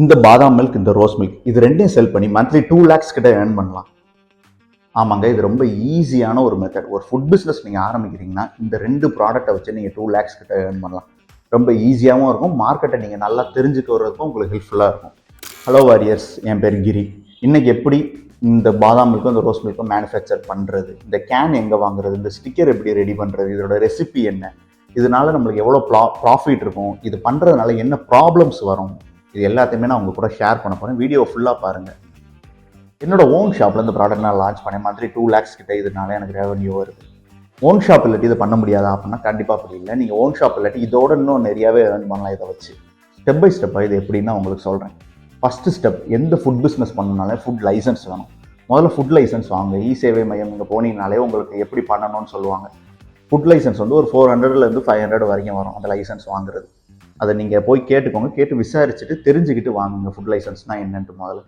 இந்த பாதாம் மில்க், இந்த ரோஸ் மில்க் இது ரெண்டையும் செல் பண்ணி மந்த்லி 2 lakhs கிட்ட ஏர்ன் பண்ணலாம். ஆமாங்க, இது ரொம்ப ஈஸியான ஒரு மெத்தட். ஒரு ஃபுட் பிஸ்னஸ் நீங்கள் ஆரம்பிக்கிறீங்கன்னா இந்த 2 ப்ராடக்ட்டை வச்சு நீங்கள் 2 lakhs கிட்ட ஏர்ன் பண்ணலாம். ரொம்ப ஈஸியாகவும் இருக்கும், மார்க்கெட்டை நீங்கள் நல்லா தெரிஞ்சுக்கிறதுக்கும் உங்களுக்கு ஹெல்ப்ஃபுல்லாக இருக்கும். ஹலோ வாரியர்ஸ், என் பேர் கிரி. இன்னைக்கு எப்படி இந்த பாதாம் மில்க்கும் இந்த ரோஸ் மில்க்கும் மேனுஃபேக்சர் பண்ணுறது, இந்த கேன் எங்கே வாங்குறது, இந்த ஸ்டிக்கர் எப்படி ரெடி பண்ணுறது, இதோட ரெசிபி என்ன, இதனால நம்மளுக்கு எவ்வளோ ப்ராஃபிட் இருக்கும், இது பண்ணுறதுனால என்ன ப்ராப்ளம்ஸ் வரும், இது எல்லாத்தையுமே நான் உங்க கூட ஷேர் பண்ண போகிறேன். வீடியோ ஃபுல்லாக பாருங்கள். என்னோட ஓன் ஷாப்பில் இந்த ப்ராடக்ட் நான் லான்ச் பண்ணேன். மந்த்லி 2 lakhs கிட்ட இதனால எனக்கு ரெவன்யூ வருது. ஓன் ஷாப் இல்லாட்டி இதை பண்ண முடியாதா அப்படின்னா கண்டிப்பாக அப்படி இல்லை. நீங்கள் ஓன் ஷாப் இல்லாட்டி இதோட இன்னும் நிறையாவே ஏர்ன் பண்ணலாம் இதை வச்சு. ஸ்டெப் பை ஸ்டெப்பாக இது எப்படின்னு நான் உங்களுக்கு சொல்கிறேன். ஃபஸ்ட்டு ஸ்டெப், எந்த ஃபுட் பிஸ்னஸ் பண்ணணுனாலே ஃபுட் லைசன்ஸ் வேணும். முதல்ல ஃபுட் லைசன்ஸ் வாங்க. இ சேவை மையம் இங்கே போனீங்கனாலே உங்களுக்கு எப்படி பண்ணணும்னு சொல்லுவாங்க. ஃபுட் லைசன்ஸ் வந்து ஒரு 400லேருந்து 500 வரைக்கும் வரும் அந்த லைசன்ஸ் வாங்குறது. அதை நீங்கள் போய் கேட்டுக்கோங்க, கேட்டு விசாரிச்சுட்டு தெரிஞ்சுக்கிட்டு வாங்குங்க ஃபுட் லைசன்ஸ்னால் என்னன்ட்டு முதல்ல.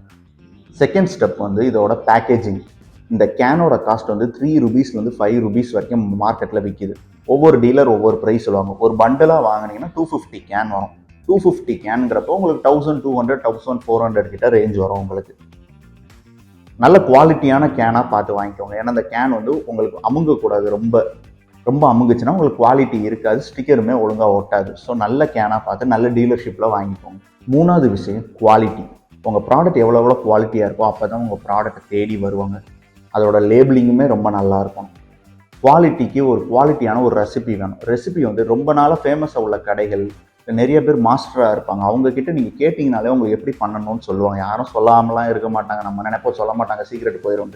செகண்ட் ஸ்டெப் வந்து இதோட பேக்கேஜிங். இந்த கேனோட காஸ்ட் வந்து 3 rupeesலேருந்து 5 rupees வரைக்கும் மார்க்கெட்டில் விற்கிது. ஒவ்வொரு டீலர் ஒவ்வொரு ப்ரைஸ் சொல்லுவாங்க. ஒரு பண்டலாக வாங்கினீங்கன்னா 250 கேன் வரும். 250 கேனுங்கிறப்போ உங்களுக்கு 1200 1400 கிட்ட ரேஞ்ச் வரும். உங்களுக்கு நல்ல குவாலிட்டியான கேனாக பார்த்து வாங்கிக்கோங்க. ஏன்னா அந்த கேன் வந்து உங்களுக்கு அமுங்கக்கூடாது. ரொம்ப அமுங்குச்சுன்னா உங்களுக்கு குவாலிட்டி இருக்காது, ஸ்டிக்கருமே ஒழுங்காக ஒட்டாது. ஸோ நல்ல கேனாக பார்த்து நல்ல டீலர்ஷிப்பில் வாங்கிக்கோங்க. மூணாவது விஷயம் குவாலிட்டி. உங்கள் ப்ராடக்ட் எவ்வளோ குவாலிட்டியாக இருக்கோ அப்போ தான் உங்கள் ப்ராடக்ட்டை தேடி வருவாங்க. அதோட லேபிளிங்குமே ரொம்ப நல்லா இருக்கும். குவாலிட்டிக்கு ஒரு குவாலிட்டியான ஒரு ரெசிபி வேணும். ரெசிபி வந்து ரொம்ப நாளாக ஃபேமஸாக உள்ள கடைகள், நிறைய பேர் மாஸ்டராக இருப்பாங்க, அவங்கக்கிட்ட நீங்கள் கேட்டிங்கனாலே அவங்க எப்படி பண்ணணும்னு சொல்லுவாங்க. யாரும் சொல்லாமலாம் இருக்க மாட்டாங்க. நம்ம நினைப்போம் சொல்ல மாட்டாங்க, சீக்கிரட் போயிடும்.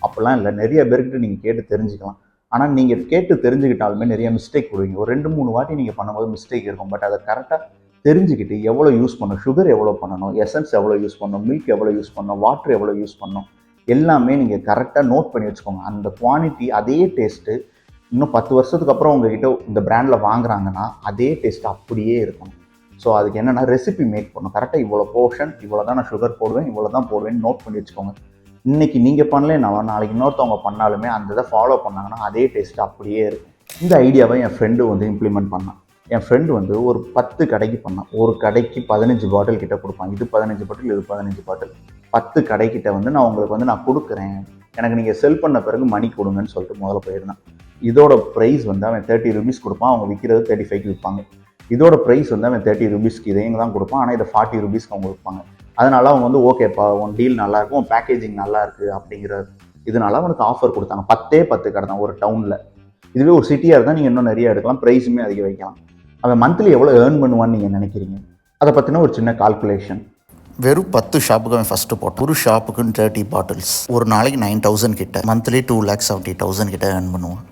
அப்படிலாம் இல்லை, நிறைய பேர்கிட்ட நீங்கள் கேட்டு தெரிஞ்சுக்கலாம். ஆனால் நீங்கள் கேட்டு தெரிஞ்சுக்கிட்டாலுமே நிறைய மிஸ்டேக் கொடுவீங்க. ஒரு 2-3 வாட்டி நீங்கள் பண்ணும்போது மிஸ்டேக் இருக்கும். பட் அதை கரெக்டாக தெரிஞ்சுக்கிட்டு எவ்வளோ யூஸ் பண்ணணும், சுகர் எவ்வளோ பண்ணணும், எசன்ஸ் எவ்வளோ யூஸ் பண்ணணும், மில்க் எவ்வளோ யூஸ் பண்ணணும், வாட்டர் எவ்வளோ யூஸ் பண்ணணும், எல்லாமே நீங்கள் கரெக்டாக நோட் பண்ணி வச்சுக்கோங்க. அந்த குவான்டிட்டி அதே டேஸ்ட்டு இன்னும் 10 வருஷத்துக்கு அப்புறம் உங்ககிட்ட இந்த பிராண்டில் வாங்குறாங்கன்னா அதே டேஸ்ட் அப்படியே இருக்கணும். ஸோ அதுக்கு என்னென்னா ரெசிபி மேக் பண்ணணும். கரெக்டாக இவ்வளோ போர்ஷன், இவ்வளோ தான் நான் சுகர் போடுவேன், இவ்வளோ தான் போடுவேன்னு நோட் பண்ணி வச்சுக்கோங்க. இன்றைக்கி நீங்கள் பண்ணலேனாலும் நாளைக்கு இன்னொருத்தவங்க பண்ணாலுமே அந்த இதை ஃபாலோ பண்ணாங்கன்னா அதே டேஸ்ட்டு அப்படியே இருக்கும். இந்த ஐடியாவை என் ஃப்ரெண்டு வந்து இம்ப்ளிமெண்ட் பண்ணான். என் ஃப்ரெண்டு வந்து ஒரு 10 கடைக்கு பண்ணான். ஒரு கடைக்கு 15 பாட்டில் கிட்ட கொடுப்பான். இது 15 பாட்டில், இது 15 பாட்டில். 10 கடைக்கிட்ட வந்து நான் உங்களுக்கு வந்து நான் கொடுக்குறேன், எனக்கு நீங்கள் செல் பண்ண பிறகு மணி கொடுங்கன்னு சொல்லிட்டு முதல்ல போயிருந்தான். இதோட ப்ரைஸ் வந்து அவன் 30 rupees கொடுப்பான். அவங்க விற்கிறது 35க்கு விற்பாங்க. இதோட ப்ரைஸ் வந்து அவன் 30 rupeesக்கு இதையும் தான் கொடுப்பான். ஆனால் இதை 40 rupeesக்கு அவங்க விற்பாங்க. அதனால அவங்க வந்து ஓகேப்பா, உன் டீல் நல்லாயிருக்கும், உன் பேக்கேஜிங் நல்லா இருக்குது அப்படிங்கிற இதனால அவனுக்கு ஆஃபர் கொடுத்தாங்க. 10 கடை தான் ஒரு டவுனில். இதுவே ஒரு சிட்டியாக இருந்தால் நீங்கள் இன்னும் நிறைய எடுக்கலாம், ப்ரைஸுமே அதிகம் வைக்கலாம். அவன் மந்த்லி எவ்வளோ ஏர்ன் பண்ணுவான்னு நீங்கள் நினைக்கிறீங்க? அதை பற்றின ஒரு சின்ன கால்குலேஷன். வெறும் 10 ஷாப்புக்கு அவன் ஃபஸ்ட்டு போட்டான். ஒரு ஷாப்புக்குன்னு 30 பாட்டில்ஸ், ஒரு நாளைக்கு 9,000 கிட்ட, மந்த்லி 2,70,000 கிட்ட ஏர்ன் பண்ணுவான்.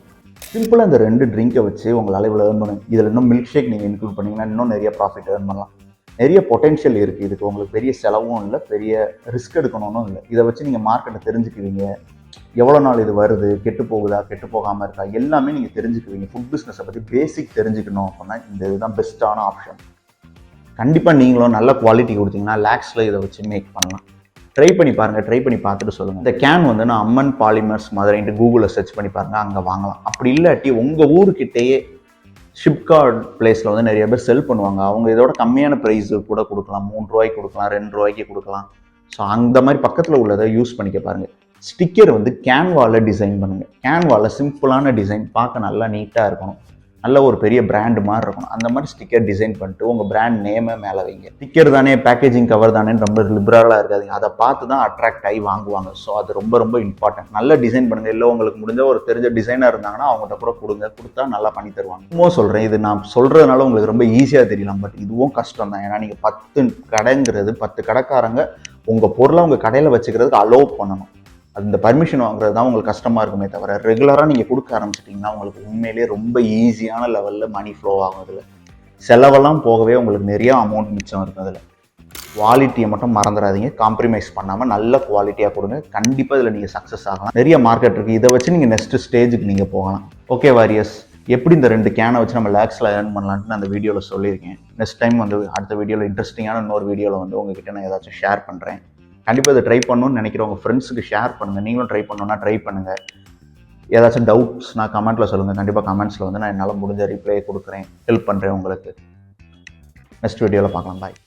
சிம்பிளாக இந்த 2 ட்ரிங்கை வச்சு உங்களால் இவ்வளோ ஏர்ன் பண்ணுங்க. இதில் இன்னும் மில்க் ஷேக் நீங்கள் இன்க்ளூட் பண்ணிங்கன்னா இன்னும் நிறைய ப்ராஃபிட் ஏர்ன் பண்ணலாம். நிறைய பொட்டென்ஷியல் இருக்குது இதுக்கு. உங்களுக்கு பெரிய செலவும் இல்லை, பெரிய ரிஸ்க் எடுக்கணும்னு இல்லை. இதை வச்சு நீங்கள் மார்க்கெட்டை தெரிஞ்சுக்குவீங்க. எவ்வளோ நாள் இது வருது, கெட்டு போகுதா, கெட்டு போகாமல் இருக்கா, எல்லாமே நீங்கள் தெரிஞ்சுக்குவீங்க. ஃபுட் பிஸ்னஸை பற்றி பேசிக் தெரிஞ்சுக்கணும் அப்படின்னா இந்த இதுதான் பெஸ்ட்டான ஆப்ஷன். கண்டிப்பாக நீங்களும் நல்ல குவாலிட்டி கொடுத்தீங்கன்னா லேக்ஸில் இதை வச்சு மேக் பண்ணலாம். ட்ரை பண்ணி பாருங்கள். ட்ரை பண்ணி பார்த்துட்டு சொல்லுங்கள். இந்த கேன் வந்து நான் அம்மன் பாலிமர்ஸ் மதுரைன்ட்டு கூகுளில் சர்ச் பண்ணி பாருங்கள், அங்கே வாங்கலாம். அப்படி இல்லாட்டி உங்கள் ஊருக்கிட்டேயே ஷிப்கார்ட் பிளேஸில் வந்து நிறைய பேர் செல் பண்ணுவாங்க. அவங்க இதோட கம்மியான ப்ரைஸு கூட கொடுக்கலாம். 3 ரூபாய்க்கு கொடுக்கலாம், 2 ரூபாய்க்கு கொடுக்கலாம். ஸோ அந்த மாதிரி பக்கத்தில் உள்ளதை யூஸ் பண்ணிக்க பாருங்கள். ஸ்டிக்கர் வந்து கேன்வாவில் டிசைன் பண்ணுங்கள். கேன்வாவில் சிம்பிளான டிசைன், பார்க்க நல்லா நீட்டாக இருக்கணும், நல்ல ஒரு பெரிய பிராண்டு மாதிரி இருக்கணும். அந்த மாதிரி ஸ்டிக்கர் டிசைன் பண்ணிட்டு உங்கள் பிராண்ட் நேமை மேலே வைங்க. ஸ்டிக்கர் தானே, பேக்கேஜிங் கவர் தானேன்னு ரொம்ப லிபரலாக இருக்காதுங்க. அதை பார்த்து தான் அட்ராக்ட் ஆகி வாங்குவாங்க. ஸோ அது ரொம்ப இம்பார்ட்டன்ட். நல்ல டிசைன் பண்ணுங்கள். இல்லை உங்களுக்கு முடிஞ்ச ஒரு தெரிஞ்ச டிசைனர் இருந்தாங்கன்னா அவங்கள்ட்ட கூட கொடுத்தா நல்லா பண்ணி தருவாங்க. இன்னும் சொல்கிறேன், இது நான் சொல்கிறதுனால உங்களுக்கு ரொம்ப ஈஸியாக தெரியலாம், பட் இதுவும் கஷ்டம் தான். ஏன்னா நீங்கள் 10 கடைங்கிறது 10 கடைக்காரங்க உங்கள் பொருளை உங்கள் கடையில் வச்சுக்கிறதுக்கு அலோவ் பண்ணணும். அந்த பர்மிஷன் வாங்குறது தான் உங்களுக்கு கஷ்டமாக இருக்குமே தவிர, ரெகுலராக நீங்கள் கொடுக்க ஆரம்பிச்சிட்டிங்கன்னா உங்களுக்கு உண்மையிலேயே ரொம்ப ஈஸியான லெவலில் மணி ஃப்ளோ ஆகும். அதில் செலவெல்லாம் போகவே உங்களுக்கு நிறையா அமௌண்ட் மிச்சம் இருக்குது. அதில் குவாலிட்டியை மட்டும் மறந்துடாதீங்க. காம்ப்ரமைஸ் பண்ணாமல் நல்ல குவாலிட்டியாக கொடுங்க. கண்டிப்பாக இதில் நீங்கள் சக்ஸஸ் ஆகலாம். நிறைய மார்க்கெட் இருக்குது. இதை வச்சு நீங்கள் நெக்ஸ்ட்டு ஸ்டேஜுக்கு நீங்கள் போகலாம். ஓகே வாரியர்ஸ், எப்படி இந்த 2 கேனை வச்சு நம்ம லேக்ஸில் ஏர்ன் பண்ணலான்ட்டு நான் அந்த வீடியோவில் சொல்லியிருக்கேன். நெக்ஸ்ட் டைம் வந்து அடுத்த வீடியோவில் இன்ட்ரெஸ்டிங்கான இன்னொரு வீடியோவில் வந்து உங்ககிட்ட நான் ஏதாச்சும் ஷேர் பண்ணுறேன். கண்டிப்பாக இதை ட்ரை பண்ணணும்னு நினைக்கிறேன். உங்கள் ஃப்ரெண்ட்ஸுக்கு ஷேர் பண்ணுங்கள். நீங்களும் ட்ரை பண்ணணுன்னா ட்ரை பண்ணுங்கள். ஏதாச்சும் டவுட்ஸ்னா கமெண்ட்டில் சொல்லுங்கள். கண்டிப்பாக கமெண்ட்ஸில் வந்து நான் என்னால் முடிஞ்ச ரிப்ளை கொடுக்குறேன், ஹெல்ப் பண்ணுறேன் உங்களுக்கு. நெக்ஸ்ட் வீடியோவில் பார்க்கலாம். பாய்.